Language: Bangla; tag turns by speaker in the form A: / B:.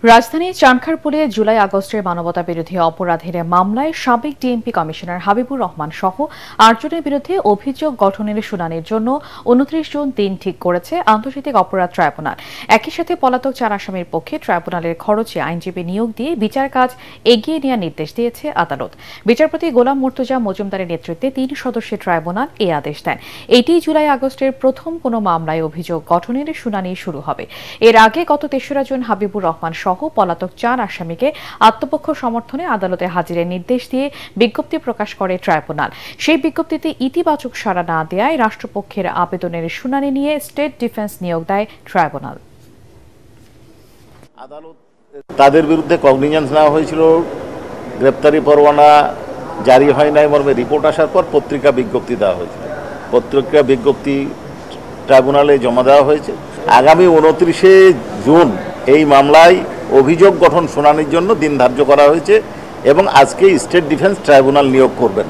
A: রাজধানীর চানখারপুলে জুলাই আগস্টের মানবতাবিরোধী অপরাধের মামলায় সাবেক ডিএমপি কমিশনার হাবিবুর রহমান সহ ৮ জনের বিরুদ্ধে অভিযোগ গঠনের শুনানির জন্য ২৯ জুন দিন ঠিক করেছে আন্তর্জাতিক অপরাধ ট্রাইব্যুনাল। একই সাথে পলাতক ৪ আসামির পক্ষে ট্রাইব্যুনালের খরচে আইনজীবী নিয়োগ দিয়ে বিচার কাজ এগিয়ে নেওয়ার নির্দেশ দিয়েছে আদালত। বিচারপতি গোলাম মুর্তজা মজুমদারের নেতৃত্বে ৩ সদস্যের ট্রাইব্যুনাল এই আদেশ দেন। এটিই জুলাই আগস্টের প্রথম কোনো মামলায় অভিযোগ গঠনের শুনানি শুরু হবে। এর আগে গত ৩রা জুন হাবিবুর রহমান সহ পলাতক ৪ আসামিকে আত্মপক্ষ সমর্থনে আদালতে হাজিরের নির্দেশ দিয়ে বিজ্ঞপ্তি প্রকাশ করে ট্রাইব্যুনাল। সেই বিজ্ঞপ্তিতে ইতিবাচক সাড়া না দেওয়ায় রাষ্ট্রপক্ষের আবেদনের শুনানি নিয়ে স্টেট ডিফেন্স নিয়োগ দেয় ট্রাইব্যুনাল।
B: আদালত তাদের বিরুদ্ধে কগনিজেন্স নেওয়া হয়েছিল, গ্রেপ্তারি পরোয়ানা জারি হয় নাই মর্মে রিপোর্ট আসার পর পত্রিকা বিজ্ঞপ্তি দেওয়া হয়েছিল। পত্রিকা বিজ্ঞপ্তি ট্রাইব্যুনালে জমা দেওয়া হয়েছে। আগামী ২৯শে জুন এই মামলায় অভিযোগ গঠন শুনানির জন্য দিন ধার্য করা হয়েছে এবং আজকে স্টেট ডিফেন্স ট্রাইব্যুনাল নিয়োগ করবেন।